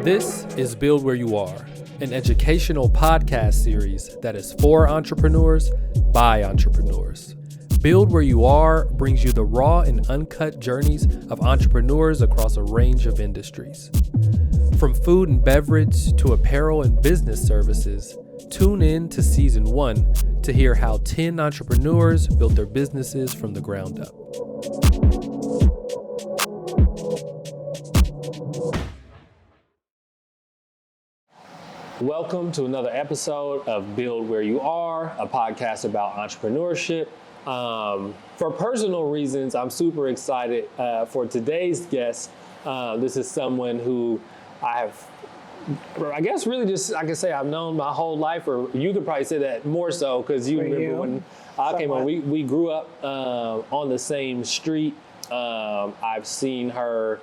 This is Build Where You Are, an educational podcast series that is for entrepreneurs by entrepreneurs. Build Where You Are brings you the raw and uncut journeys of entrepreneurs across a range of industries. From food and beverage to apparel and business services, tune in to Season 1 to hear how 10 entrepreneurs built their businesses from the ground up. Welcome to another episode of Build Where You Are, a podcast about entrepreneurship. For personal reasons, I'm super excited for today's guest. This is someone who I guess really just, I can say I've known my whole life, or you could probably say that more so because you remember when I came on, we grew up on the same street. I've seen her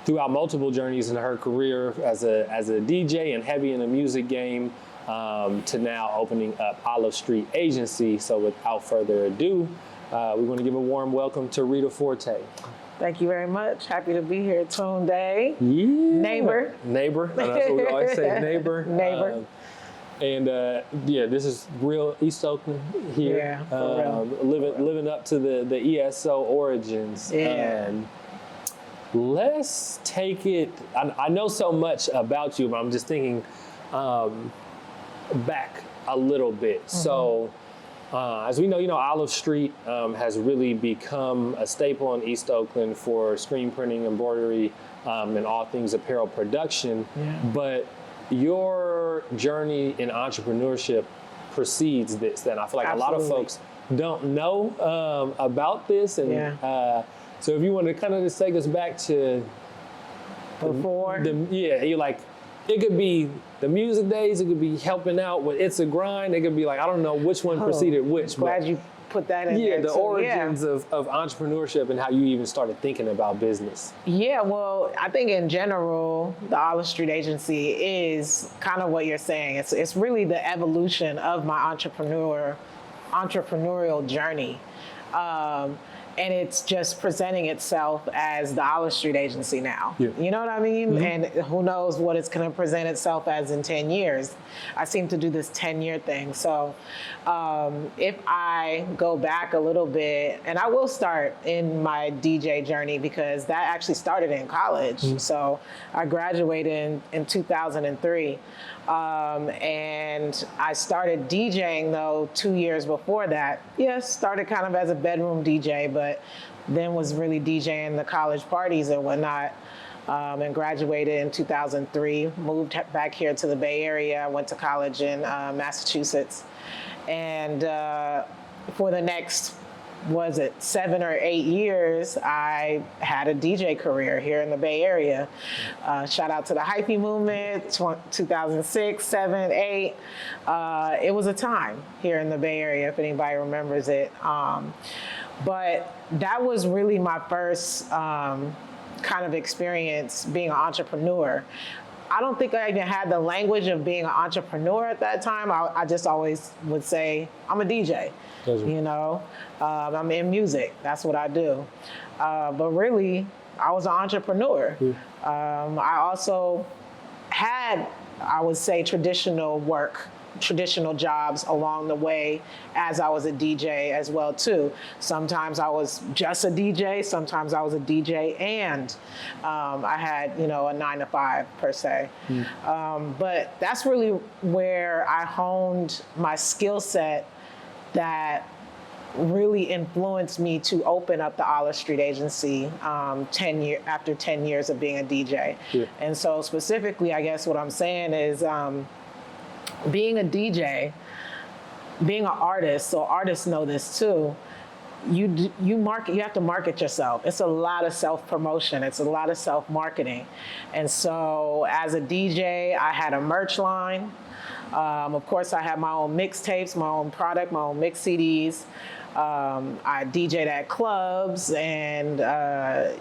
throughout multiple journeys in her career as a DJ and heavy in the music game, to now opening up Olive Street Agency. So without further ado, we want to give a warm welcome to Rita Forte. Thank you very much. Happy to be here. Tune Day. Yeah. Neighbor. That's what we always say, neighbor. This is real East Oakland here. Yeah, for real. Living up to the ESO origins. Yeah. Let's take it. I know so much about you, but I'm just thinking back a little bit. Mm-hmm. So, as we know, Olive Street has really become a staple in East Oakland for screen printing, embroidery, and all things apparel production. Yeah. But your journey in entrepreneurship precedes this. Then I feel like Absolutely. A lot of folks don't know about this, and so if you want to kind of just take us back to before, you're like, it could be the music days, it could be helping out with It's a Grind, it could be like, I don't know which one preceded which. Glad you put that in there. The origins of entrepreneurship and how you even started thinking about business. Yeah, well, I think in general, the Olive Street Agency is kind of what you're saying. It's really the evolution of my entrepreneurial journey. And it's just presenting itself as the Olive Street Agency now. Yeah. You know what I mean? Mm-hmm. And who knows what it's going to present itself as in 10 years. I seem to do this 10-year thing. So if I go back a little bit, and I will start in my DJ journey because that actually started in college. Mm-hmm. So I graduated in 2003. And I started DJing though 2 years before that. Yes, started kind of as a bedroom DJ, but then was really DJing the college parties and whatnot. And graduated in 2003, moved back here to the Bay Area, went to college in Massachusetts. And for the next, 7 or 8 years, I had a DJ career here in the Bay Area. Shout out to the hyphy movement, 2006, 7, 8. It was a time here in the Bay Area, if anybody remembers it. But that was really my first kind of experience being an entrepreneur. I don't think I even had the language of being an entrepreneur at that time. I just always would say, I'm a DJ. I'm in music. That's what I do. But really, I was an entrepreneur. I also had, I would say, traditional jobs along the way as I was a DJ as well too. Sometimes I was just a DJ, sometimes I was a DJ and I had, a 9-to-5 per se. But that's really where I honed my skill set that really influenced me to open up the Olive Street Agency after 10 years of being a DJ. Yeah. And so specifically, I guess what I'm saying is being a DJ, being an artist, so artists know this too, you have to market yourself. It's a lot of self-promotion. It's a lot of self-marketing. And so as a DJ, I had a merch line. Of course, I had my own mixtapes, my own product, my own mix CDs. I DJ'd at clubs and, I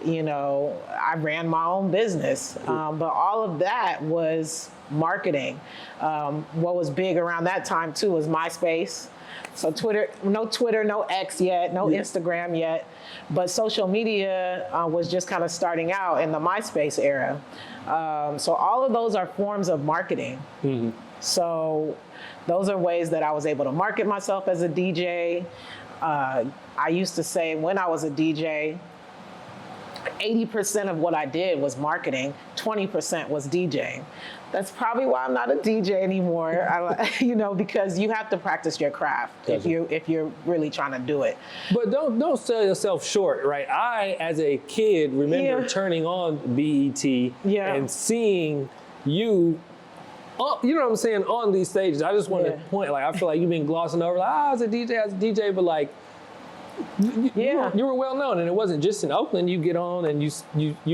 ran my own business. But all of that was marketing. What was big around that time too was MySpace. So Twitter, no X yet, no Instagram yet, but social media was just kind of starting out in the MySpace era. So all of those are forms of marketing. Mm-hmm. So those are ways that I was able to market myself as a DJ. I used to say when I was a DJ, 80% of what I did was marketing, 20% was DJing. That's probably why I'm not a DJ anymore. Because you have to practice your craft if you're really trying to do it. But don't sell yourself short, right? I, as a kid, remember turning on BET and seeing you. You know what I'm saying, on these stages. I just want to point, like, I feel like you've been glossing over, like, I was a DJ, but like, you were well known, and it wasn't just in Oakland. You get on and you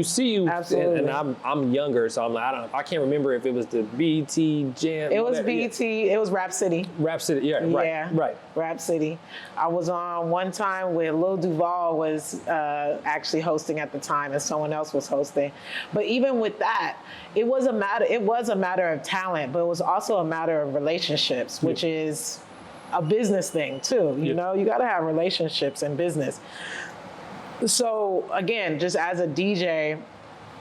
see Absolutely. And I'm younger, so I'm like, I can't remember if it was the BET Jam. It was BET. It was Rap City. Rap City, right. Rap City. I was on one time where Lil Duval was actually hosting at the time, and someone else was hosting. But even with that, it was a matter of talent, but it was also a matter of relationships, which is a business thing too. You know, you got to have relationships in business. So again, just as a DJ,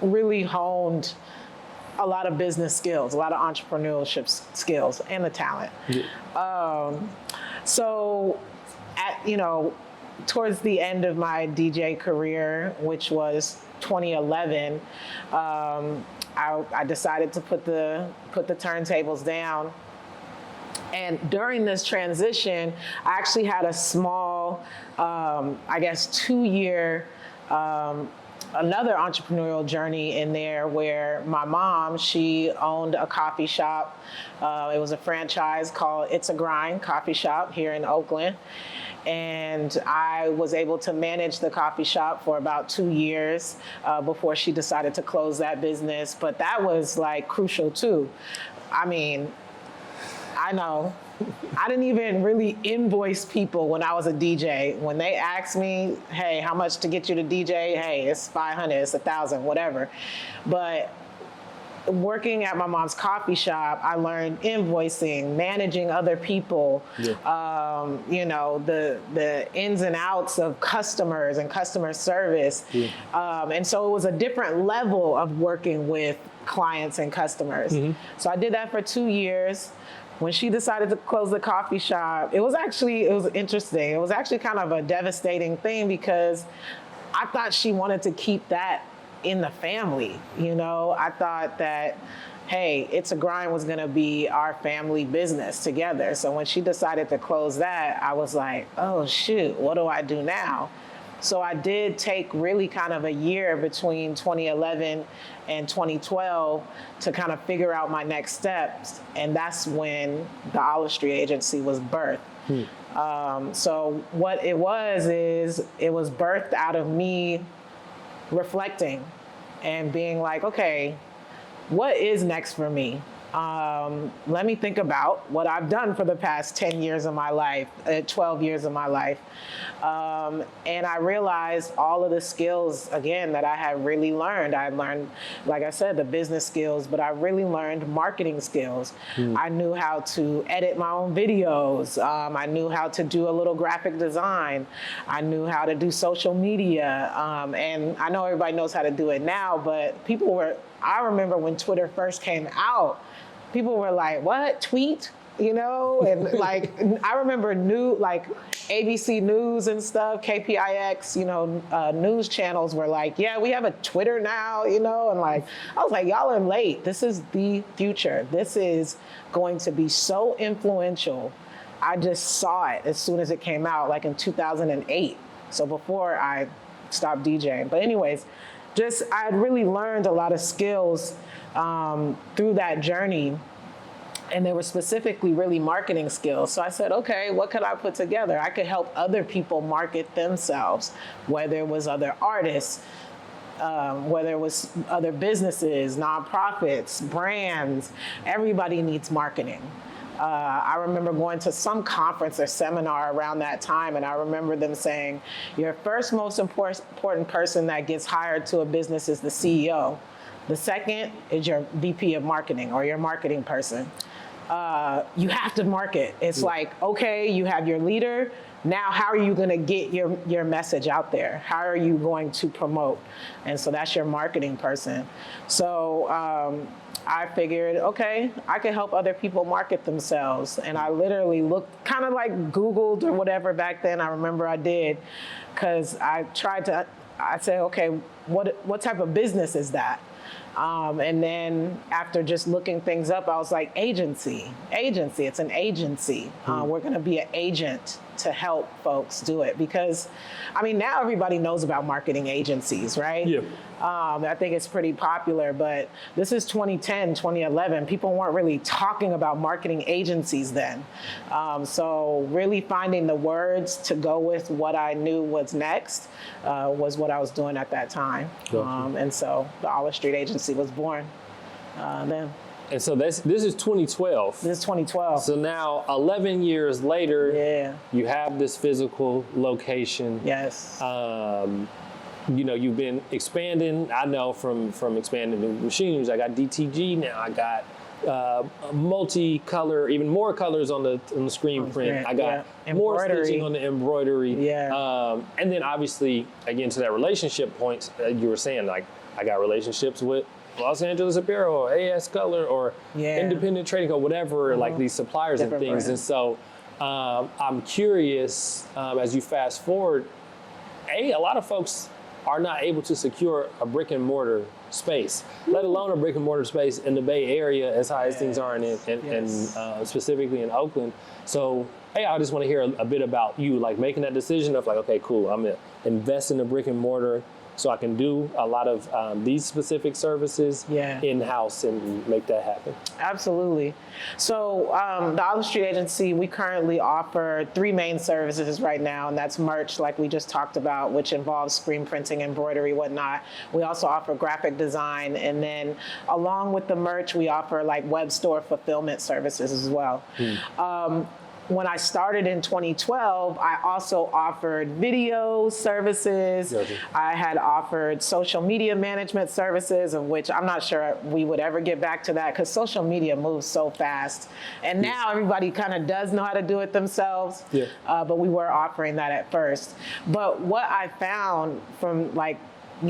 really honed a lot of business skills, a lot of entrepreneurship skills, and the talent. So towards the end of my DJ career, which was 2011, I decided to put the turntables down. And during this transition, I actually had a small, 2-year, another entrepreneurial journey in there where my mom, she owned a coffee shop. It was a franchise called It's a Grind Coffee Shop here in Oakland. And I was able to manage the coffee shop for about 2 years before she decided to close that business. But that was like crucial too. I mean, I know. I didn't even really invoice people when I was a DJ. When they asked me, hey, how much to get you to DJ? Hey, it's 500, it's 1,000, whatever. But working at my mom's coffee shop, I learned invoicing, managing other people, the ins and outs of customers and customer service. And so it was a different level of working with clients and customers. So I did that for 2 years. When she decided to close the coffee shop, it was interesting. It was actually kind of a devastating thing because I thought she wanted to keep that in the family. I thought that, hey, It's a Grind was gonna be our family business together. So when she decided to close that, I was like, oh shoot, what do I do now? So I did take really kind of a year between 2011 and 2012 to kind of figure out my next steps. And that's when the Olistry Agency was birthed. So what it was is it was birthed out of me reflecting and being like, okay, what is next for me? Let me think about what I've done for the past 10 years of my life, 12 years of my life. And I realized all of the skills, again, that I had really learned. I learned, like I said, the business skills, but I really learned marketing skills. I knew how to edit my own videos. I knew how to do a little graphic design. I knew how to do social media. And I know everybody knows how to do it now, but I remember when Twitter first came out, people were like, what, tweet? And like, I remember ABC News and stuff, KPIX, news channels were like, yeah, we have a Twitter now, and like, I was like, y'all are late. This is the future. This is going to be so influential. I just saw it as soon as it came out, like in 2008. So before I stopped DJing. But anyways, I had really learned a lot of skills through that journey. And they were specifically really marketing skills. So I said, okay, what could I put together? I could help other people market themselves, whether it was other artists, whether it was other businesses, nonprofits, brands. Everybody needs marketing. I remember going to some conference or seminar around that time, and I remember them saying, your first most important person that gets hired to a business is the CEO. The second is your VP of marketing or your marketing person. you have to market. It's like, okay, you have your leader. Now, how are you going to get your message out there? How are you going to promote? And so that's your marketing person. So I figured, okay, I could help other people market themselves. And I literally looked, kind of like Googled or whatever back then. I remember I did, because I said, okay, what type of business is that? And then after just looking things up, I was like, agency, it's an agency. We're going to be an agent to help folks do it, because, I mean, now everybody knows about marketing agencies, right? Yeah. I think it's pretty popular, but this is 2010, 2011. People weren't really talking about marketing agencies then. So really finding the words to go with what I knew was next was what I was doing at that time. Gotcha. And so the Olive Street Agency was born then. And so this is 2012. This is 2012. So now 11 years later, Yeah. you have this physical location. Yes. You know, you've been expanding. I know from expanding the machines. I got DTG now. I got multicolor, even more colors on the screen print. I got more stitching on the embroidery. Yeah. And then obviously, again, to that relationship point, you were saying, like, I got relationships with Los Angeles Apparel or AS Color or Independent Trading Co., whatever, like these suppliers Different and things. brands. And so I'm curious, as you fast forward, a lot of folks are not able to secure a brick and mortar space, let alone a brick and mortar space in the Bay Area as high as things are and specifically in Oakland. So, I just want to hear a bit about you, like making that decision of like, okay, cool, I'm going to invest in a brick and mortar so I can do a lot of these specific services in-house and make that happen. Absolutely. So the Olive Street Agency, we currently offer 3 main services right now, and that's merch, like we just talked about, which involves screen printing, embroidery, whatnot. We also offer graphic design, and then along with the merch, we offer like web store fulfillment services as well. When I started in 2012, I also offered video services. Gotcha. I had offered social media management services, of which I'm not sure we would ever get back to that, because social media moves so fast. And now everybody kind of does know how to do it themselves, but we were offering that at first. But what I found from like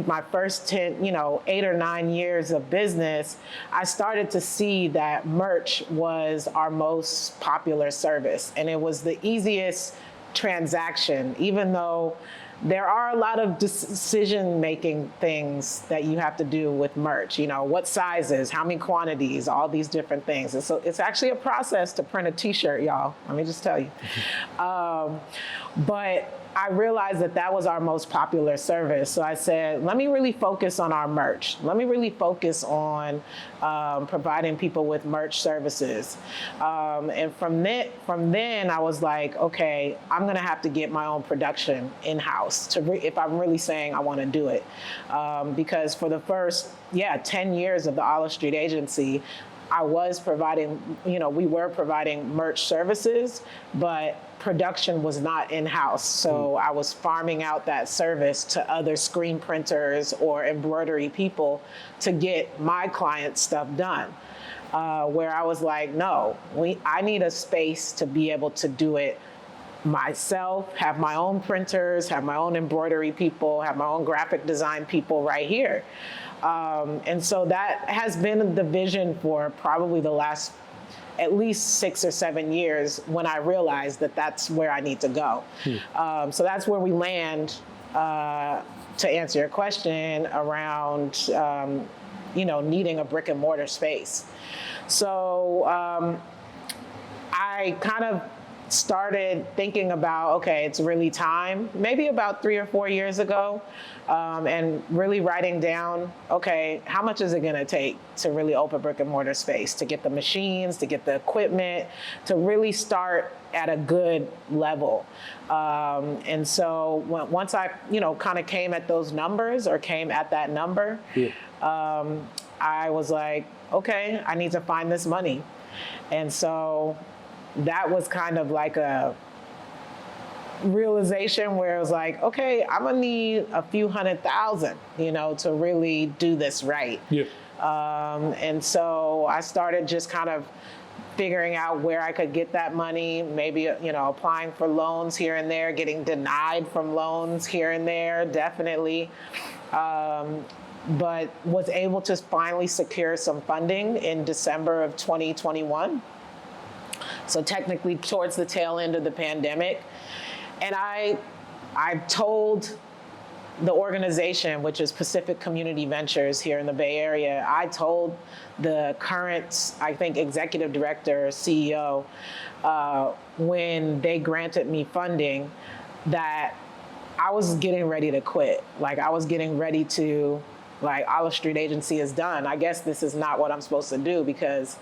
my first 10, 8 or 9 years of business, I started to see that merch was our most popular service. And it was the easiest transaction, even though there are a lot of decision-making things that you have to do with merch. What sizes, how many quantities, all these different things. And so it's actually a process to print a t-shirt, y'all. Let me just tell you. But I realized that was our most popular service. So I said, let me really focus on our merch. Let me really focus on providing people with merch services. And from then I was like, okay, I'm gonna have to get my own production in-house if I'm really saying I wanna do it. Because for the first, 10 years of the Olive Street Agency, I was providing, we were providing merch services, but production was not in-house. So I was farming out that service to other screen printers or embroidery people to get my clients' stuff done. Where I was like, no, I need a space to be able to do it myself, have my own printers, have my own embroidery people, have my own graphic design people right here. And so that has been the vision for probably the last at least 6 or 7 years, when I realized that that's where I need to go. So that's where we land, to answer your question around, needing a brick and mortar space. So I kind of started thinking about, okay, it's really time, maybe about 3 or 4 years ago, and really writing down, okay, how much is it gonna take to really open brick and mortar space, to get the machines, to get the equipment, to really start at a good level. And so once I, kind of came at those numbers, or came at that number, I was like, okay, I need to find this money. And so that was kind of like a realization where it was like, okay, I'm gonna need a few $100,000, to really do this right. And so I started just kind of figuring out where I could get that money, maybe, applying for loans here and there, getting denied from loans here and there, definitely. But was able to finally secure some funding in December of 2021. So technically towards the tail end of the pandemic. And I told the organization, which is Pacific Community Ventures here in the Bay Area, I told the current, I think, executive director, CEO, when they granted me funding, that I was getting ready to quit. Like, I was getting ready to, Olive Street Agency is done. I guess this is not what I'm supposed to do, because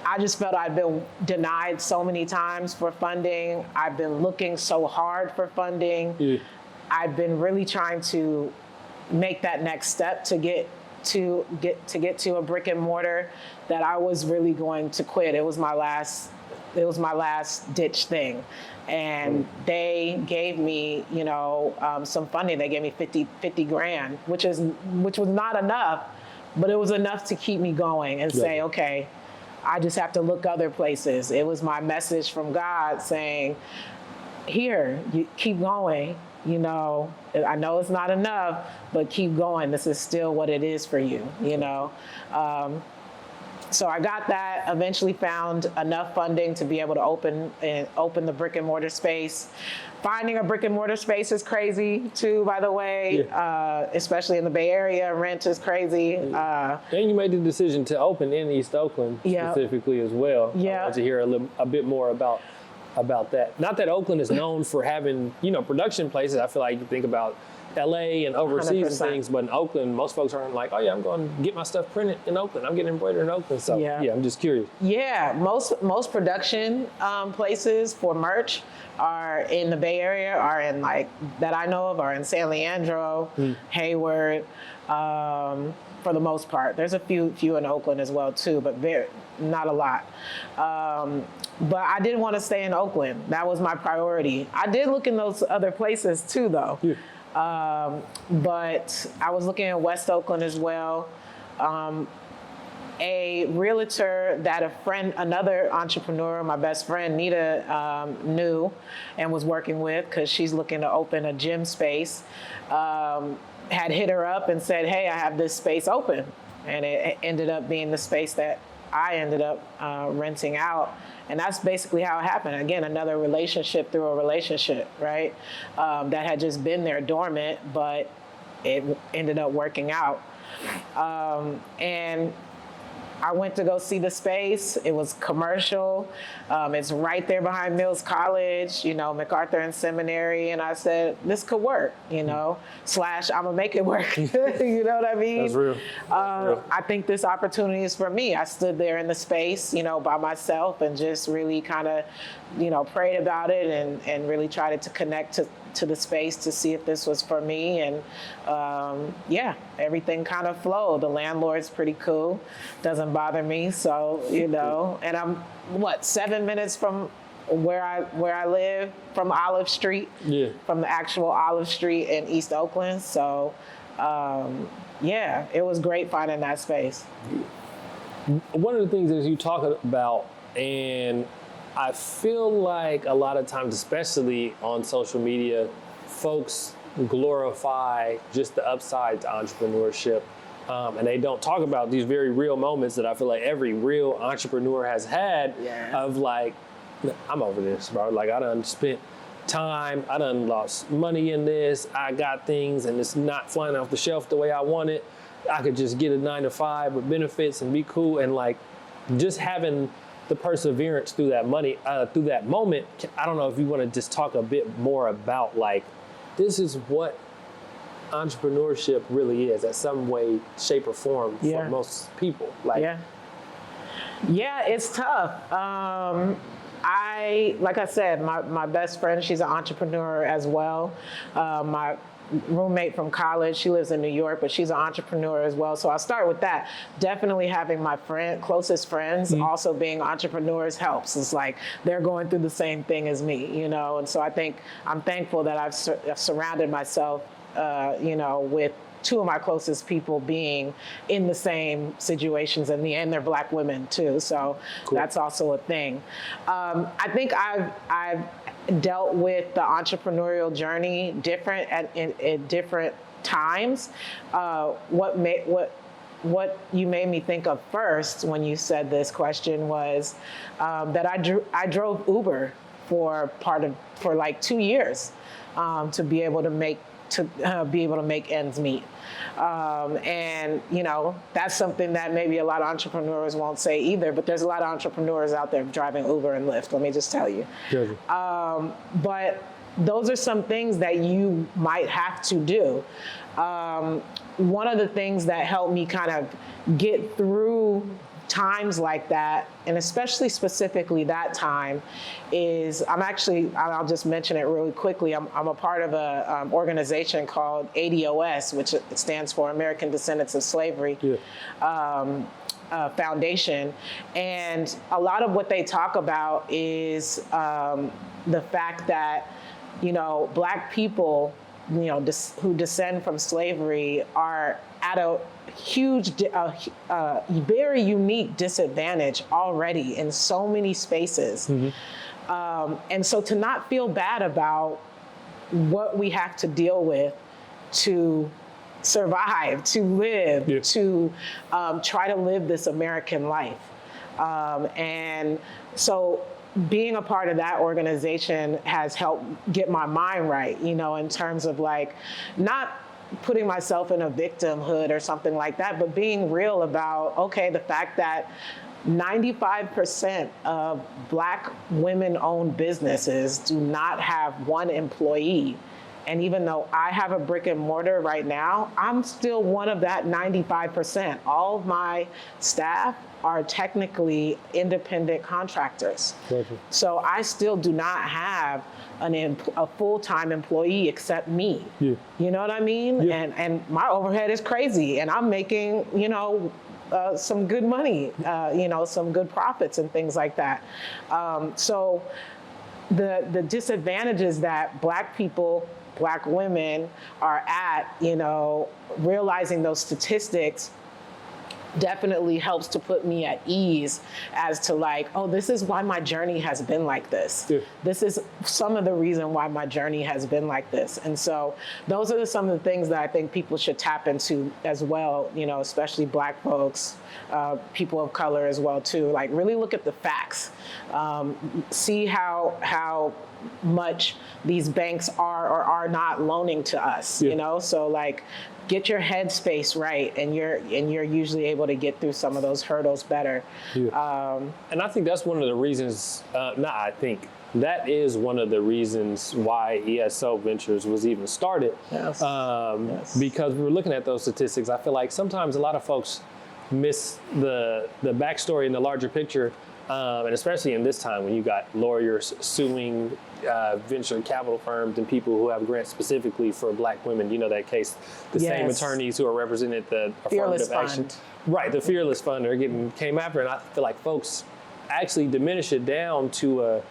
I just felt I'd been denied so many times for funding. I've been looking so hard for funding. Yeah. I've been really trying to make that next step to get to a brick and mortar, that I was really going to quit. It was my last ditch thing. And they gave me, some funding. They gave me 50 grand, which was not enough, but it was enough to keep me going and say, okay, I just have to look other places. It was my message from God saying, here, you keep going. I know it's not enough, but keep going. This is still what it is for you, So I got that, eventually found enough funding to be able to open the brick and mortar space. Finding a brick and mortar space is crazy too, by the way, especially in the Bay Area. Rent is crazy. And you made the decision to open in East Oakland specifically as well. Yeah. I want to hear a bit more about that. Not that Oakland is known for having, production places. I feel like you think about LA and overseas 100%. And things, but in Oakland, most folks aren't like, oh yeah, I'm going to get my stuff printed in Oakland. I'm getting embroidered in Oakland. So yeah, I'm just curious. Yeah, most production places for merch are in the Bay Area, are in that I know of, are in San Leandro, Hayward, for the most part. There's a few in Oakland as well too, but not a lot. But I didn't want to stay in Oakland. That was my priority. I did look in those other places too, though. Yeah. But I was looking at West Oakland as well. A realtor that another entrepreneur, my best friend, Rita, knew and was working with, because she's looking to open a gym space, had hit her up and said, hey, I have this space open. And it ended up being the space that I ended up renting out. And that's basically how it happened. Again, another relationship through a relationship, right? That had just been there dormant, but it ended up working out. And I went to go see the space. It was commercial. It's right there behind Mills College, MacArthur and Seminary. And I said, this could work, / I'm gonna make it work. You know what I mean? That's real. I think this opportunity is for me. I stood there in the space, by myself, and just really kind of, prayed about it and really tried to connect to the space to see if this was for me. And everything kind of flowed. The landlord's pretty cool, doesn't bother me. So, and I'm 7 minutes from where I live, from Olive Street, from the actual Olive Street in East Oakland. So it was great finding that space. One of the things that you talk about, and I feel like a lot of times, especially on social media, folks glorify just the upside to entrepreneurship, and they don't talk about these very real moments that I feel like every real entrepreneur has had of I'm over this, bro. I done spent time, I done lost money in this, I got things and it's not flying off the shelf the way I want it. I could just get a 9-to-5 with benefits and be cool, and just having the perseverance through that through that moment. I don't know if you want to just talk a bit more about this is what entrepreneurship really is, at some way, shape, or form for most people. It's tough. Like I said, my best friend, she's an entrepreneur as well. My roommate from college, she lives in New York, but she's an entrepreneur as well. So I'll start with that. Definitely having my closest friends also being entrepreneurs helps. It's they're going through the same thing as me, And so I think I'm thankful that I've surrounded myself with two of my closest people being in the same situations, and they're Black women too. So cool. That's also a thing. I think I've dealt with the entrepreneurial journey different at different times. What you made me think of first when you said this question was that I drove Uber for like 2 years to be able to make ends meet. And that's something that maybe a lot of entrepreneurs won't say either, but there's a lot of entrepreneurs out there driving Uber and Lyft, let me just tell you. But those are some things that you might have to do. One of the things that helped me kind of get through times like that, and especially specifically that time, is I'll just mention it really quickly. I'm a part of a organization called ADOS, which stands for American Descendants of Slavery. Foundation, and a lot of what they talk about is the fact that Black people who descend from slavery are at a huge, very unique disadvantage already in so many spaces. And so to not feel bad about what we have to deal with to survive, to live, to try to live this American life. And so being a part of that organization has helped get my mind right, in terms of like not putting myself in a victimhood or something like that, but being real about, okay, the fact that 95% of Black women-owned businesses do not have one employee. And even though I have a brick and mortar right now, I'm still one of that 95%. All of my staff are technically independent contractors. Gotcha. So I still do not have a full-time employee except me. You know what I mean? And my overhead is crazy, and I'm making, some good money, some good profits and things like that. So the disadvantages that Black people, Black women are at, realizing those statistics definitely helps to put me at ease as to like, oh, this is why my journey has been like this. This is some of the reason why my journey has been like this. And so those are some of the things that I think people should tap into as well, especially Black folks, people of color as well too. Like really look at the facts, see how much these banks are or are not loaning to us, so like get your headspace right, and you're usually able to get through some of those hurdles better. And I think that's one of the reasons, that is one of the reasons why ESO Ventures was even started. Because we were looking at those statistics. I feel like sometimes a lot of folks miss the backstory and the larger picture. And especially in this time when you got lawyers suing venture capital firms and people who have grants specifically for Black women. That case, the same attorneys who are represented the affirmative action. Right, the Fearless Fund came after, and I feel like folks actually diminish it down to,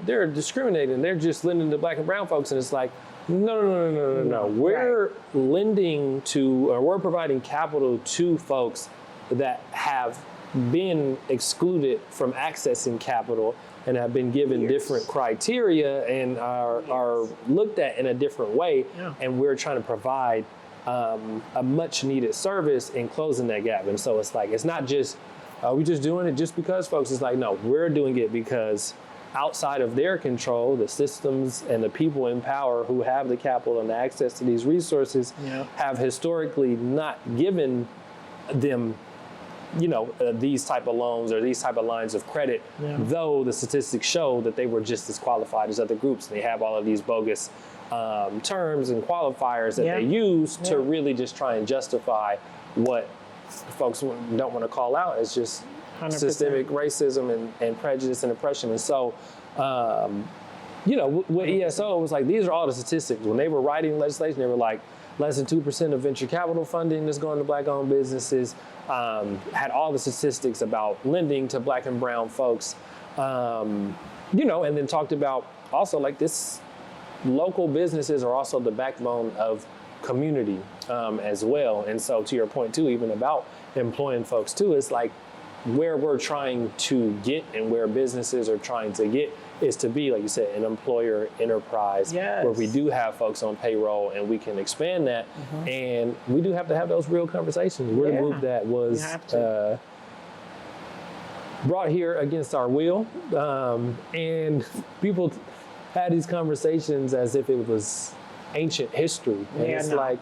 they're discriminating. They're just lending to Black and brown folks. And it's like, no. We're lending to, or we're providing capital to folks that have been excluded from accessing capital and have been given different criteria and are looked at in a different way. And we're trying to provide a much needed service in closing that gap. And so it's like, it's not just, we just doing it just because, folks. It's like, no, we're doing it because outside of their control, the systems and the people in power who have the capital and the access to these resources have historically not given them these type of loans or these type of lines of credit, though the statistics show that they were just as qualified as other groups. They have all of these bogus terms and qualifiers that they use to really just try and justify what folks don't want to call out as just 100%. Systemic racism and prejudice and oppression. And so, with ESO, it was like, these are all the statistics. When they were writing legislation, they were like, less than 2% of venture capital funding is going to Black-owned businesses. Had all the statistics about lending to Black and brown folks, and then talked about also like this local businesses are also the backbone of community as well. And so to your point too, even about employing folks too, it's like where we're trying to get and where businesses are trying to get is to be, like you said, an employer enterprise where we do have folks on payroll and we can expand that. And we do have to have those real conversations. We're the group that was brought here against our will. And people had these conversations as if it was ancient history. And it's like,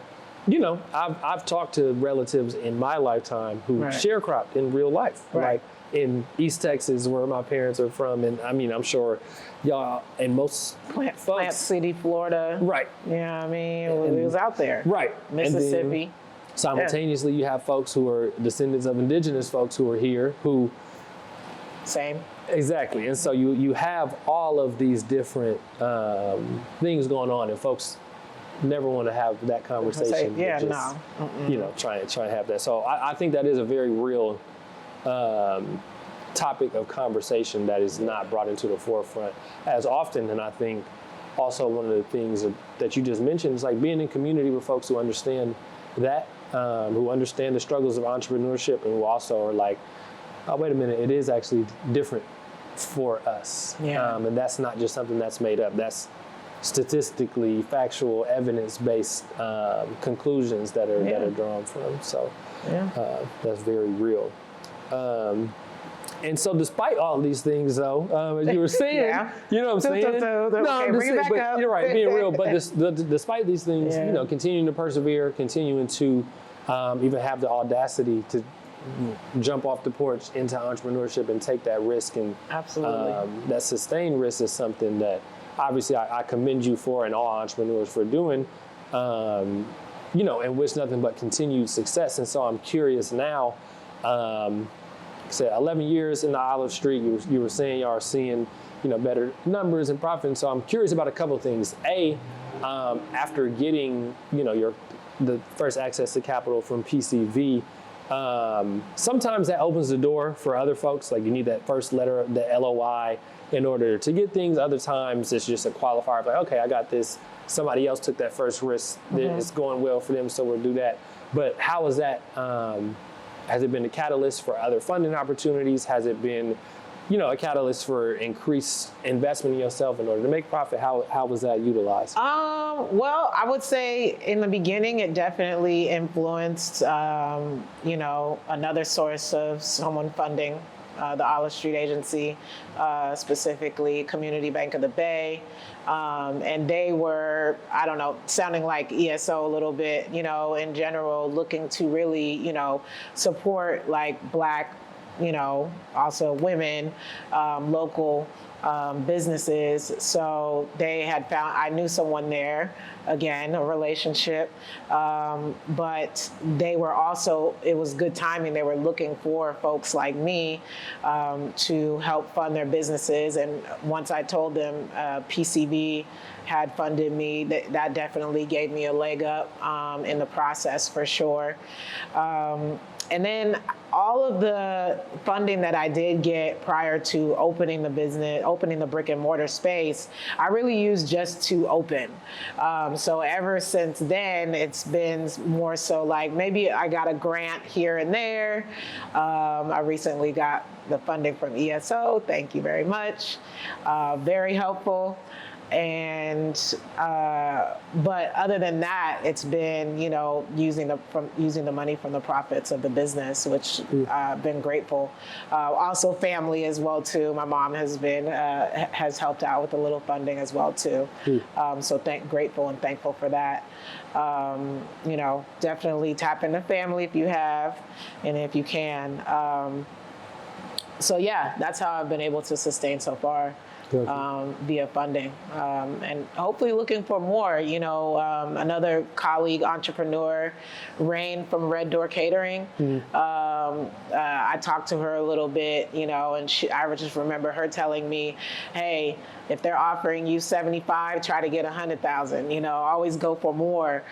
you know, I've talked to relatives in my lifetime who sharecropped in real life, like in East Texas, where my parents are from. And I mean, I'm sure y'all and most folks. Plant City, Florida. Right. Yeah, I mean, it was out there. Right. Mississippi. Simultaneously, you have folks who are descendants of indigenous folks who are here who. Same. Exactly. And so you have all of these different things going on, and folks never want to have that conversation. You know, try to have that. So I think that is a very real topic of conversation that is not brought into the forefront as often. And I think also one of the things that you just mentioned is like being in community with folks who understand that, who understand the struggles of entrepreneurship, and who also are like, oh, wait a minute, it is actually different for us. And that's not just something that's made up. That's statistically factual, evidence-based conclusions that are drawn from. So that's very real. And so despite all these things, though, as you were saying, you know what I'm saying? Okay, bring it back up. You're right, being real. But despite these things, you know, continuing to persevere, continuing to even have the audacity to jump off the porch into entrepreneurship and take that risk. And that sustained risk is something that obviously I commend you for, and all entrepreneurs for doing, you know, and wish nothing but continued success. And so I'm curious now, said 11 years in the Olive Street, you were saying you are seeing, you know, better numbers and profit. And so I'm curious about a couple of things. After getting, you know, the first access to capital from PCV, sometimes that opens the door for other folks. Like you need that first letter, the LOI, in order to get things. Other times it's just a qualifier, like, okay, I got this. Somebody else took that first risk. It's going well for them, so we'll do that. But how is that, has it been a catalyst for other funding opportunities? Has it been, you know, a catalyst for increased investment in yourself in order to make profit? How was that utilized? Well, I would say in the beginning, it definitely influenced, you know, another source of someone funding the Olive Street Agency, specifically Community Bank of the Bay. And they were, I don't know, sounding like ESO a little bit, you know, in general, looking to really, you know, support like Black, you know, also women, local businesses. So they had found, I knew someone there, again, a relationship, but they were also, it was good timing. They were looking for folks like me to help fund their businesses. And once I told them PCV had funded me, that definitely gave me a leg up in the process for sure. And then all of the funding that I did get prior to opening the business, opening the brick and mortar space, I really used just to open. So ever since then, it's been more so like maybe I got a grant here and there. I recently got the funding from ESO. Thank you very much. Very helpful. And but other than that, it's been, you know, using the money from the profits of the business, which I've been grateful. Also family as well too. My mom has been has helped out with a little funding as well too. So grateful and thankful for that. You know, definitely tap into family if you have and if you can. So yeah, that's how I've been able to sustain so far. Via funding, and hopefully looking for more. You know, another colleague entrepreneur, Rain from Red Door Catering. I talked to her a little bit, you know, and I just remember her telling me, "Hey, If they're offering you 75, try to get 100,000. Always go for more,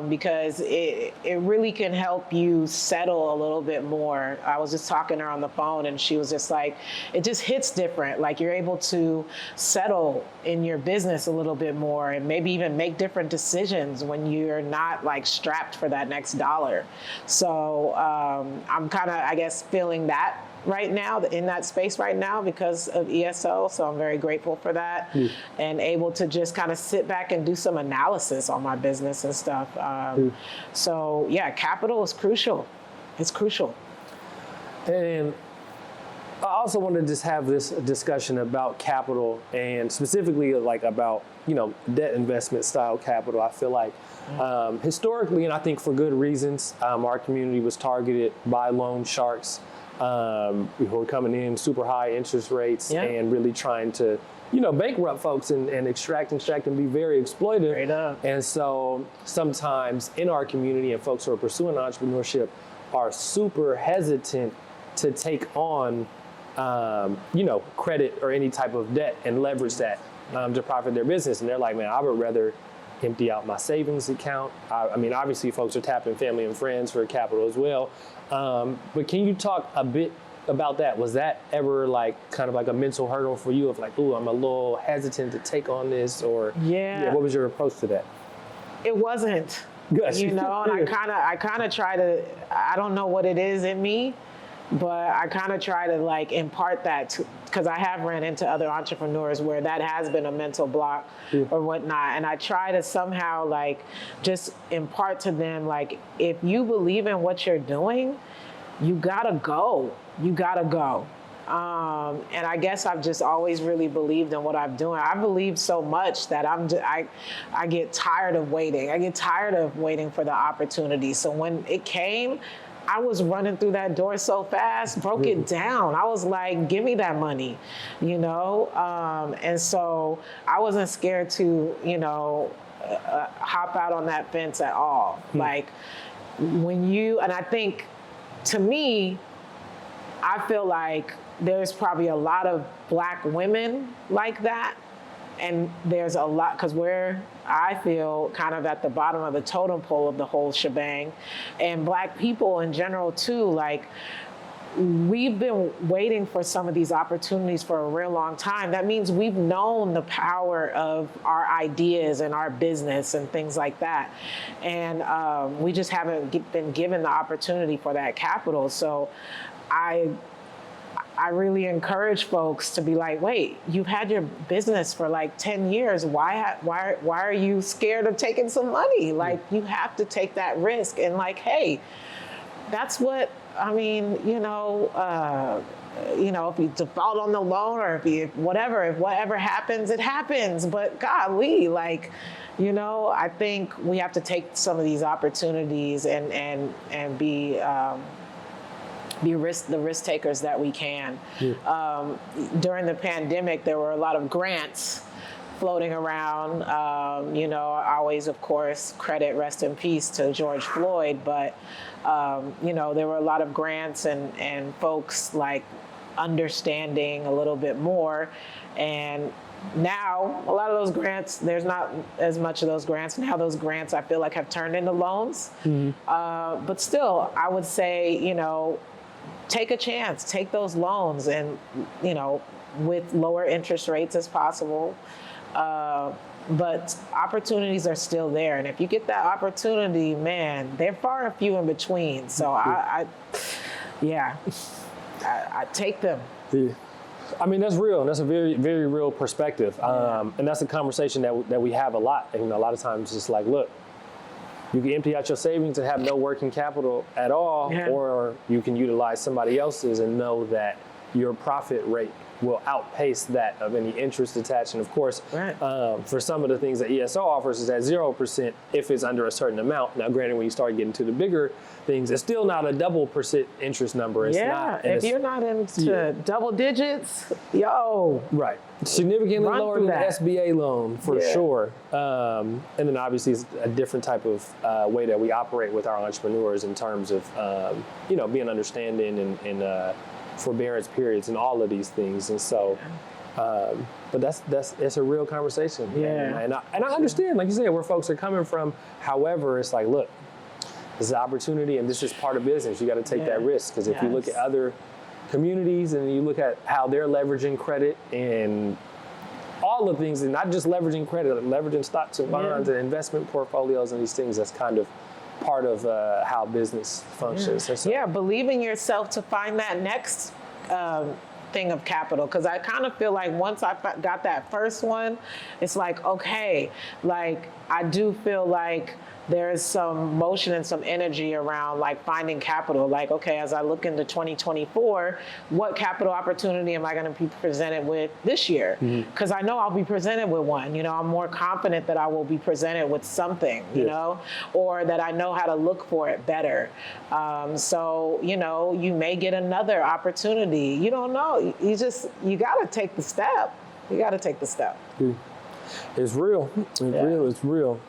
because it really can help you settle a little bit more. I was just talking to her on the phone, and she was just like, it just hits different. Like, you're able to settle in your business a little bit more, and maybe even make different decisions when you're not like strapped for that next dollar. So I'm kind of, I guess, feeling that right now, in that space right now, because of ESO. So I'm very grateful for that, and able to just kind of sit back and do some analysis on my business and stuff. So yeah, capital is crucial. It's crucial. And I also want to just have this discussion about capital, and specifically like about, debt investment style capital. I feel like historically, and I think for good reasons, our community was targeted by loan sharks who were coming in super high interest rates and really trying to, bankrupt folks and extract and be very exploitive. Straight up. And so sometimes in our community, and folks who are pursuing entrepreneurship are super hesitant to take on credit or any type of debt and leverage that to profit their business. And they're like, man, I would rather empty out my savings account. I mean, obviously folks are tapping family and friends for capital as well. But can you talk a bit about that? Was that ever like kind of like a mental hurdle for you of like, ooh, I'm a little hesitant to take on this, or what was your approach to that? It wasn't. Good. And I kind of try to, I don't know what it is in me, but I kind of try to like impart that, because I have ran into other entrepreneurs where that has been a mental block or whatnot. And I try to somehow like just impart to them, like, if you believe in what you're doing, you gotta go. You gotta go. And I guess I've just always really believed in what I'm doing. I believe so much that I get tired of waiting. I get tired of waiting for the opportunity. So when it came, I was running through that door so fast, broke it down. I was like, give me that money, And so I wasn't scared to, hop out on that fence at all. Like and I think, to me, I feel like there's probably a lot of Black women like that. And there's a lot, because I feel kind of at the bottom of the totem pole of the whole shebang. And Black people in general too, like, we've been waiting for some of these opportunities for a real long time. That means we've known the power of our ideas and our business and things like that. And we just haven't been given the opportunity for that capital. So I really encourage folks to be like, wait, you've had your business for like 10 years. Why are you scared of taking some money? Like, you have to take that risk. And like, hey, that's what, I mean, if you default on the loan, or if whatever happens, it happens. But golly, like, I think we have to take some of these opportunities and be the risk takers that we can. During the pandemic, there were a lot of grants floating around. I always, of course, credit rest in peace to George Floyd, but there were a lot of grants and folks like understanding a little bit more. And now a lot of those grants, there's not as much of those grants. Now those grants, I feel like, have turned into loans. But still, I would say, take a chance, take those loans, and, with lower interest rates as possible. But opportunities are still there. And if you get that opportunity, man, they're far and few in between. So I take them. Yeah. I mean, that's real. And that's a very, very real perspective. And that's a conversation that we have a lot. And, a lot of times it's like, look, you can empty out your savings and have no working capital at all, or you can utilize somebody else's and know that your profit rate will outpace that of any interest attached. And of course, for some of the things that ESO offers is at 0% if it's under a certain amount. Now, granted, when you start getting to the bigger things, it's still not a double % interest number. It's not, if you're not into double digits, right. Significantly lower than the SBA loan, for sure. And then obviously it's a different type of way that we operate with our entrepreneurs in terms of, being understanding and forbearance periods and all of these things. And so But it's a real conversation. Yeah. And I understand, like you said, where folks are coming from. However, it's like, look, this is an opportunity and this is part of business. You got to take that risk. Because if you look at other communities and you look at how they're leveraging credit and all the things, and not just leveraging credit, leveraging stocks and bonds and investment portfolios and these things, that's kind of part of how business functions. So, believe in yourself to find that next thing of capital, because I kind of feel like once I got that first one, it's like, okay, like I do feel like there's some motion and some energy around like finding capital. Like, okay, as I look into 2024, what capital opportunity am I going to be presented with this year? Because I know I'll be presented with one. You know, I'm more confident that I will be presented with something, you know, or that I know how to look for it better. So, you know, you may get another opportunity. You don't know. You got to take the step. You got to take the step. It's real. It's real.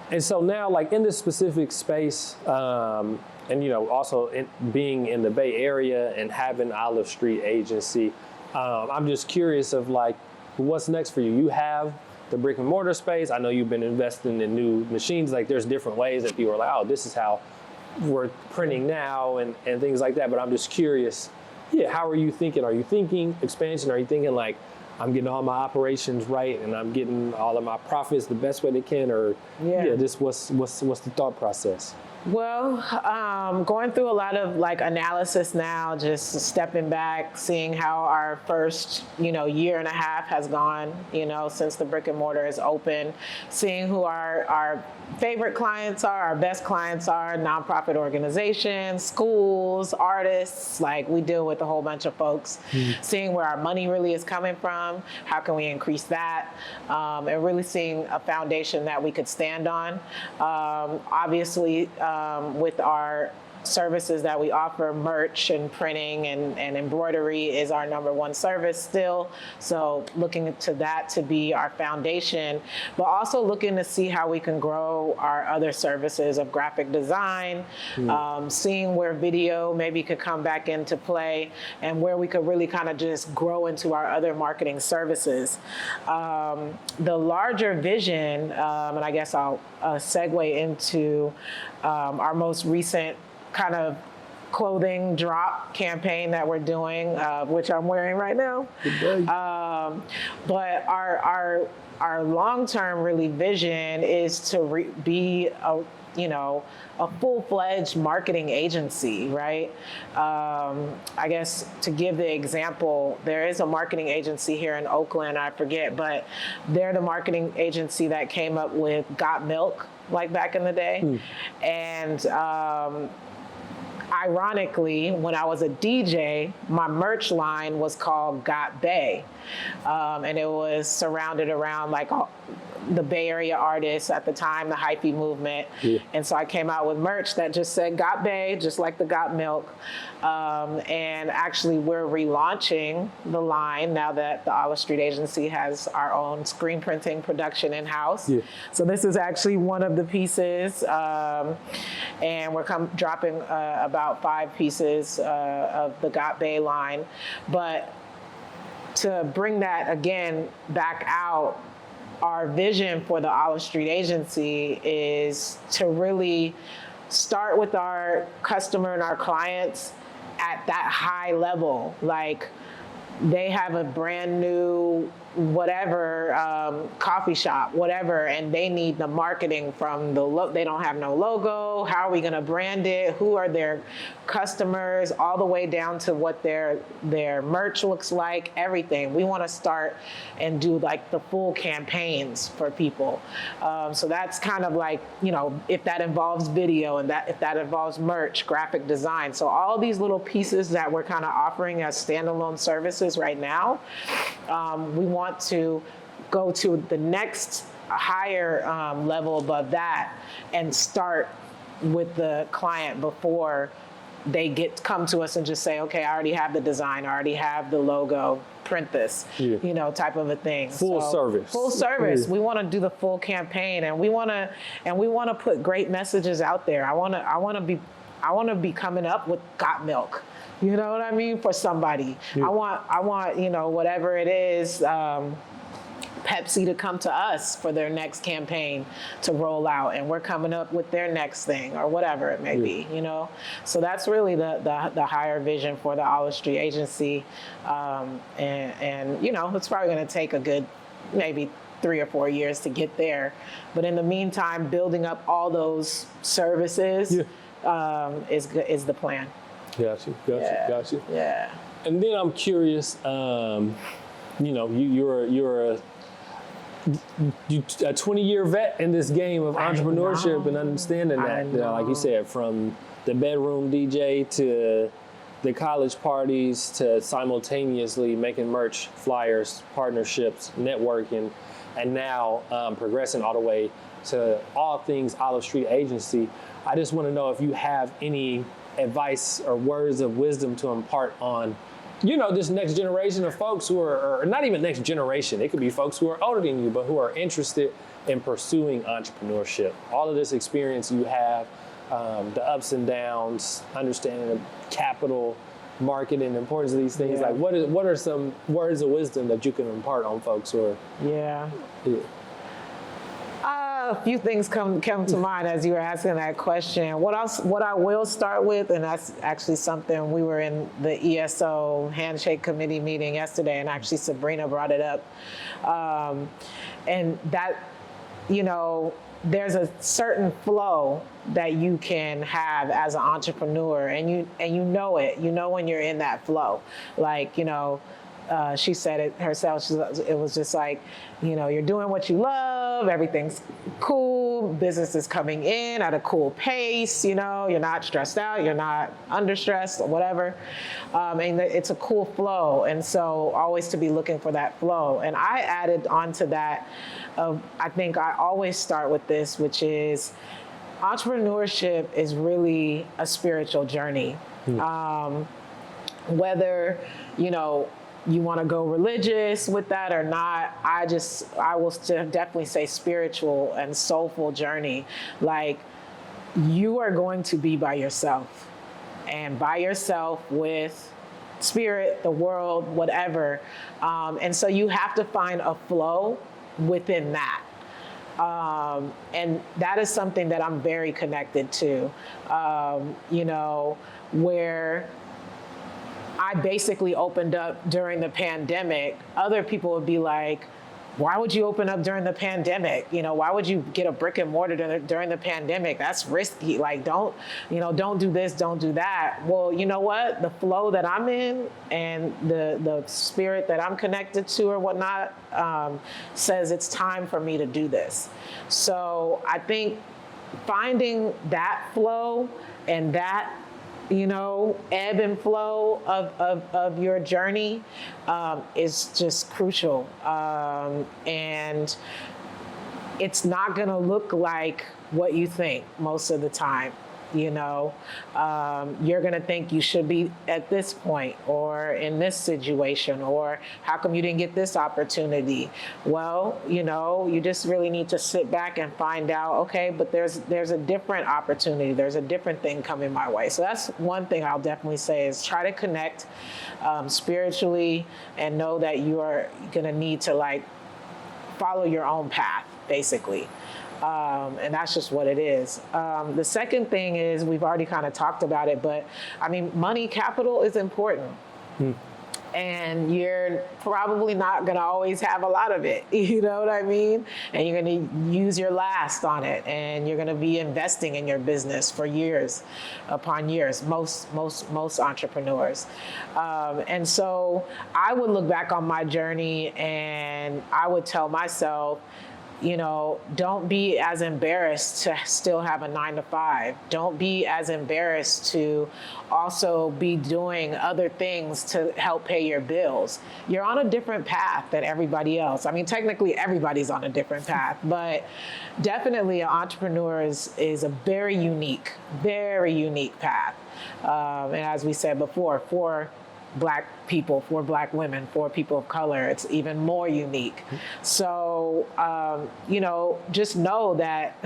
And so now, like in this specific space, and you know, also being in the Bay Area and having Olive Street Agency, I'm just curious of like, what's next for you? You have the brick and mortar space. I know you've been investing in new machines. Like, there's different ways that people are like, oh, this is how we're printing now, and things like that. But I'm just curious, how are you thinking? Are you thinking expansion? Are you thinking like, I'm getting all my operations right and I'm getting all of my profits the best way they can, or just what's the thought process? Well, going through a lot of like analysis now, just stepping back, seeing how our first, year and a half has gone, since the brick and mortar is open, seeing who our favorite clients are, our best clients are, nonprofit organizations, schools, artists. Like, we deal with a whole bunch of folks, seeing where our money really is coming from, how can we increase that, and really seeing a foundation that we could stand on. Obviously, with our services that we offer, merch and printing and embroidery is our number one service still. So looking to that to be our foundation, but also looking to see how we can grow our other services of graphic design, seeing where video maybe could come back into play, and where we could really kind of just grow into our other marketing services. The larger vision, and I guess I'll segue into our most recent kind of clothing drop campaign that we're doing, which I'm wearing right now. But our long-term really vision is to be a full-fledged marketing agency, right? I guess to give the example, there is a marketing agency here in Oakland, I forget, but they're the marketing agency that came up with Got Milk, like back in the day. And ironically, when I was a DJ, my merch line was called Got Bay. And it was surrounded around like the Bay Area artists at the time, the hyphy movement. And so I came out with merch that just said Got Bay, just like the Got Milk. And actually we're relaunching the line now that the Olive Street Agency has our own screen printing production in-house. So this is actually one of the pieces. And we're dropping about 5 pieces of the Got Bay line. But to bring that again back out, our vision for the Olive Street Agency is to really start with our customer and our clients at that high level. Like, they have a brand new whatever, coffee shop, whatever, and they need the marketing from they don't have no logo. How are we gonna brand it? Who are their customers? All the way down to what their merch looks like, everything. We wanna start and do like the full campaigns for people. So that's kind of like, if that involves video and if that involves merch, graphic design. So all these little pieces that we're kind of offering as standalone services right now, we want to go to the next higher level above that and start with the client before they come to us and just say, okay, I already have the design, I already have the logo, print this, type of a thing. Full service. Full service. We want to do the full campaign, and we want to put great messages out there. I want to be coming up with Got Milk. You know what I mean? For somebody. Yeah. I want, whatever it is, Pepsi to come to us for their next campaign to roll out, and we're coming up with their next thing or whatever it may be, So that's really the higher vision for the Olive Street Agency. And it's probably going to take a good maybe 3 or 4 years to get there. But in the meantime, building up all those services is the plan. Got you. Yeah. And then I'm curious, you're a 20-year vet in this game of entrepreneurship and understanding that, like you said, from the bedroom DJ to the college parties to simultaneously making merch, flyers, partnerships, networking, and now progressing all the way to all things Olive Street Agency. I just want to know if you have any advice or words of wisdom to impart on this next generation of folks who are, or not even next generation, it could be folks who are older than you, but who are interested in pursuing entrepreneurship. All of this experience you have, the ups and downs, understanding of capital, marketing, the importance of these things. Like, what are some words of wisdom that you can impart on folks who are? A few things come to mind as you were asking that question. What I will start with, and that's actually something we were in the ESO handshake committee meeting yesterday, and actually Sabrina brought it up, and that, there's a certain flow that you can have as an entrepreneur, and you know it. You know when you're in that flow, like she said it herself. It was just like, you're doing what you love, everything's cool, business is coming in at a cool pace, you're not stressed out, you're not under stressed or whatever. And it's a cool flow. And so always to be looking for that flow. And I added onto that, I think I always start with this, which is entrepreneurship is really a spiritual journey. Whether, you want to go religious with that or not, I will still definitely say spiritual and soulful journey. Like, you are going to be by yourself, and by yourself with spirit, the world, whatever. And so you have to find a flow within that. And that is something that I'm very connected to, where I basically opened up during the pandemic. Other people would be like, why would you open up during the pandemic? Why would you get a brick and mortar during the pandemic? That's risky. Like, don't do this, don't do that. Well, you know what? The flow that I'm in and the spirit that I'm connected to or whatnot says it's time for me to do this. So I think finding that flow and that ebb and flow of your journey is just crucial. And it's not going to look like what you think most of the time. You're going to think you should be at this point or in this situation, or how come you didn't get this opportunity? Well, you just really need to sit back and find out, okay, but there's a different opportunity. There's a different thing coming my way. So that's one thing I'll definitely say is try to connect spiritually and know that you are going to need to follow your own path, basically. And that's just what it is. The second thing is, we've already kind of talked about it, but money, capital is important. And you're probably not going to always have a lot of it, you know what I mean? And you're going to use your last on it, and you're going to be investing in your business for years upon years, most entrepreneurs. And so I would look back on my journey and I would tell myself, don't be as embarrassed to still have a 9-to-5. Don't be as embarrassed to also be doing other things to help pay your bills. You're on a different path than everybody else. Technically everybody's on a different path, but definitely an entrepreneur is a very unique path. And as we said before, for Black people, for Black women, for people of color. It's even more unique. So, just know that,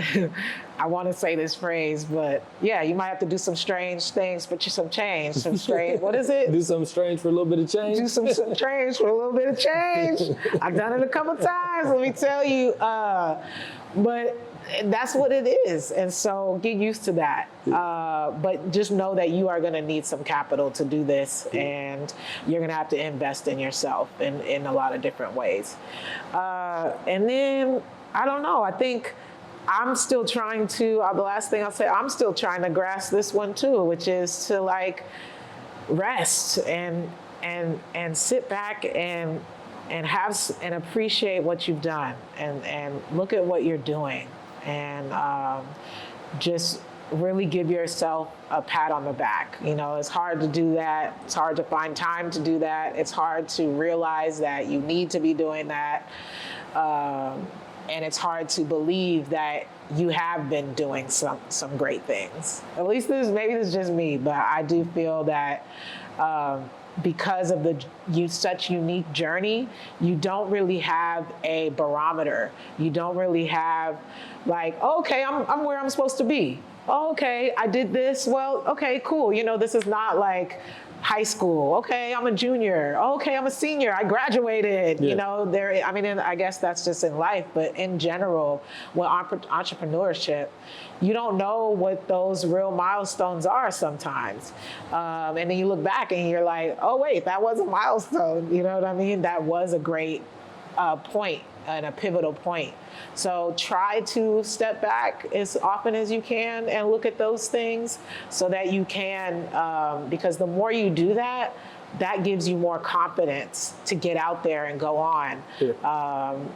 I want to say this phrase, but yeah, you might have to do some strange things for some change, some strange, what is it? Do something strange for a little bit of change? Do some strange for a little bit of change. I've done it a couple times, let me tell you. But that's what it is. And so get used to that. But just know that you are going to need some capital to do this, and you're going to have to invest in yourself in a lot of different ways. And then, I don't know, I think I'm still trying to, the last thing I'll say, I'm still trying to grasp this one too, which is to like rest and sit back and have and appreciate what you've done, and look at what you're doing, and just really give yourself a pat on the back. It's hard to do that. It's hard to find time to do that. It's hard to realize that you need to be doing that. And it's hard to believe that you have been doing some great things. At least maybe this is just me, but I do feel that because of such unique journey, you don't really have a barometer. You don't really have like, okay, I'm where I'm supposed to be. Oh, okay, I did this. Well, okay, cool. This is not like high school. Okay, I'm a junior. Okay, I'm a senior. I graduated. Yeah. And I guess that's just in life, but in general, with entrepreneurship, you don't know what those real milestones are sometimes. And then you look back and you're like, oh wait, that was a milestone. You know what I mean? That was a great point and a pivotal point. So try to step back as often as you can and look at those things so that you can, because the more you do that, that gives you more confidence to get out there and go on,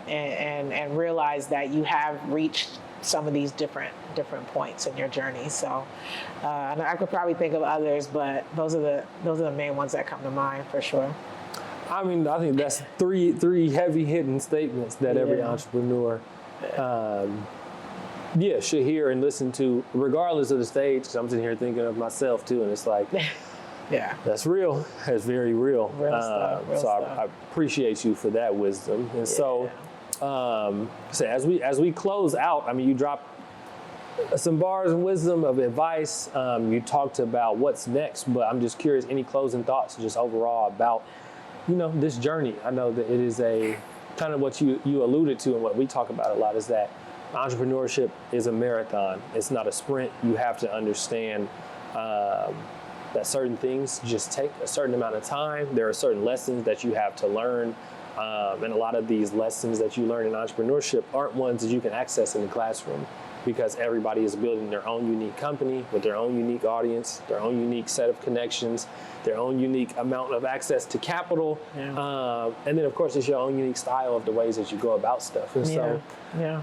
and realize that you have reached some of these different points in your journey. So, and I could probably think of others, but those are the main ones that come to mind for sure. I mean, I think that's three heavy hitting statements that every entrepreneur should hear and listen to, regardless of the stage. Because I'm sitting here thinking of myself too, and it's like, that's real. That's very real. Real stuff. I appreciate you for that wisdom. And so as we close out, I mean, you dropped some bars of wisdom, of advice. You talked about what's next, but I'm just curious, any closing thoughts just overall about this journey? I know that it is a kind of what you alluded to, and what we talk about a lot is that entrepreneurship is a marathon. It's not a sprint. You have to understand that certain things just take a certain amount of time. There are certain lessons that you have to learn. And a lot of these lessons that you learn in entrepreneurship aren't ones that you can access in the classroom, because everybody is building their own unique company with their own unique audience, their own unique set of connections, their own unique amount of access to capital. And then, of course, it's your own unique style of the ways that you go about stuff. And so, I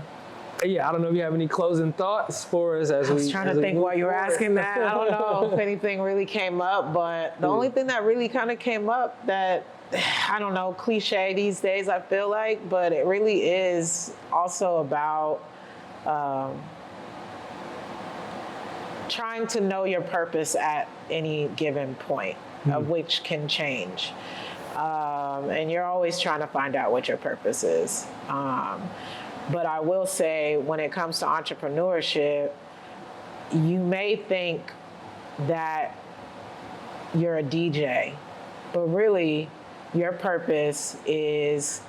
don't know if you have any closing thoughts for us as we. I was trying to think while you were asking that. I don't know if anything really came up, but the only thing that really kind of came up that, I don't know, cliche these days, I feel like, but it really is also about trying to know your purpose at any given point, of which can change. And you're always trying to find out what your purpose is. But I will say, when it comes to entrepreneurship, you may think that you're a DJ, but really your purpose is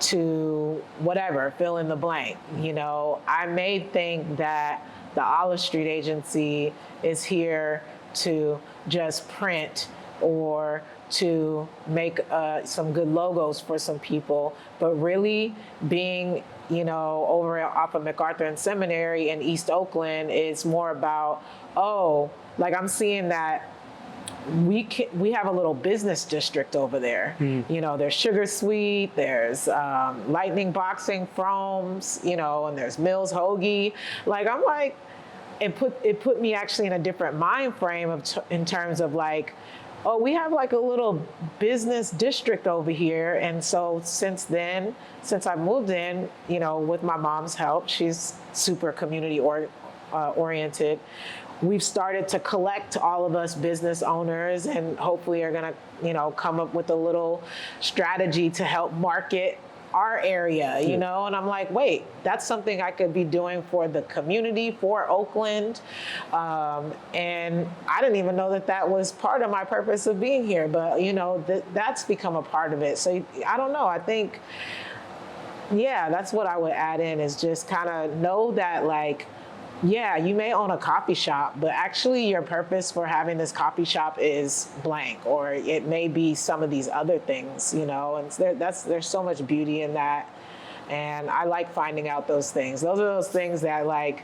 to whatever, fill in the blank. I may think that the Olive Street Agency is here to just print or to make some good logos for some people, but really being, over off of MacArthur and Seminary in East Oakland, is more about, I'm seeing that we have a little business district over there. There's Sugar Sweet, there's Lightning Boxing, Froms, and there's Mills Hoagie. It put me actually in a different mind frame in terms of we have a little business district over here. And so since I moved in, with my mom's help, she's super community oriented. we've started to collect, all of us business owners, and hopefully are going to, come up with a little strategy to help market our area, you know, and I'm like, wait, that's something I could be doing for the community, for Oakland. And I didn't even know that was part of my purpose of being here, but, that's become a part of it. So I don't know, I think, that's what I would add in, is just kind of know that, like, you may own a coffee shop, but actually your purpose for having this coffee shop is blank, or it may be some of these other things, and there's so much beauty in that. And I like finding out those things. Those are those things that like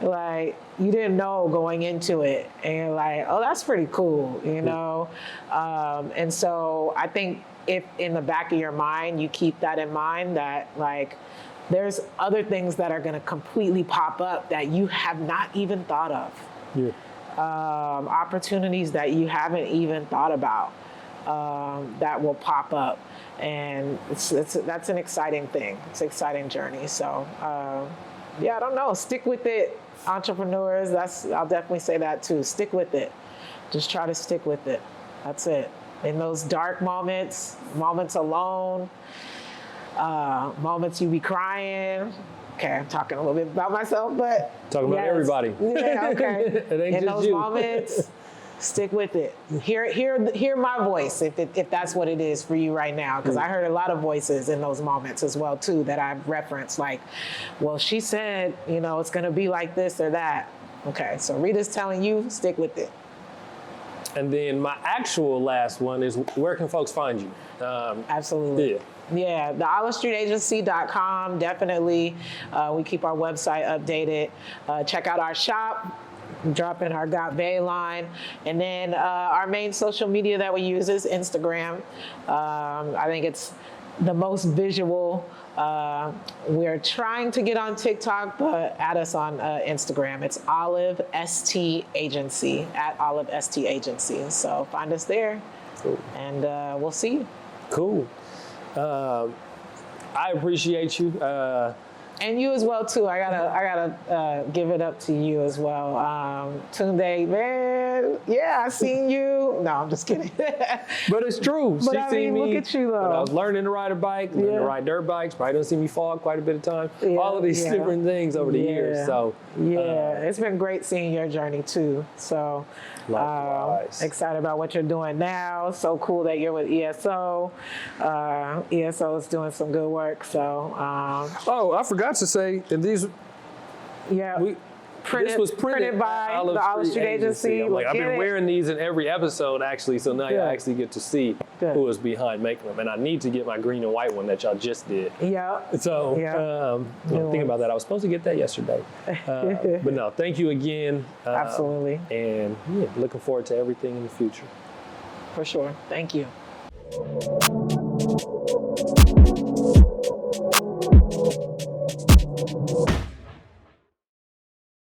you didn't know going into it, and you're like, oh, that's pretty cool, And so I think if in the back of your mind, you keep that in mind, that like, there's other things that are going to completely pop up that you have not even thought of. Yeah. Opportunities that you haven't even thought about that will pop up. And that's an exciting thing. It's an exciting journey. So, I don't know. Stick with it, entrepreneurs. I'll definitely say that too. Stick with it. Just try to stick with it. That's it. In those dark moments alone, moments you be crying. Okay, I'm talking a little bit about myself, but talking about everybody. Yeah, okay. It ain't in just those you. moments, stick with it. Hear my voice if that's what it is for you right now, because I heard a lot of voices in those moments as well too that I've referenced. Like, well, she said, it's going to be like this or that. Okay, so Rita's telling you, stick with it. And then my actual last one is, where can folks find you? Absolutely. Yeah. Yeah, the OliveStreetAgency.com, definitely. We keep our website updated. Check out our shop, drop in our Got Bay line. And then our main social media that we use is Instagram. I think it's the most visual. We're trying to get on TikTok, but add us on Instagram. It's Olive ST Agency, at Olive ST Agency. So find us there. Cool. And we'll see you. Cool. I appreciate you. And you as well too. I gotta give it up to you as well. Tunde, man, I seen you. No, I'm just kidding. But it's true. But She seen me. look at you though. When I was learning to ride a bike, learning to ride dirt bikes. Probably doesn't see me fall quite a bit of time. Yeah, all of these different things over the years. So it's been great seeing your journey too. So excited about what you're doing now. So cool that you're with ESO. ESO is doing some good work. So I forgot to say, and these this was printed by the Olive Street Agency. I've been wearing these in every episode actually, so now you actually get to see who is behind making them. And I need to get my green and white one that y'all just did. Yeah. So thinking about that, I was supposed to get that yesterday. But no, thank you again. Absolutely. And looking forward to everything in the future. For sure. Thank you.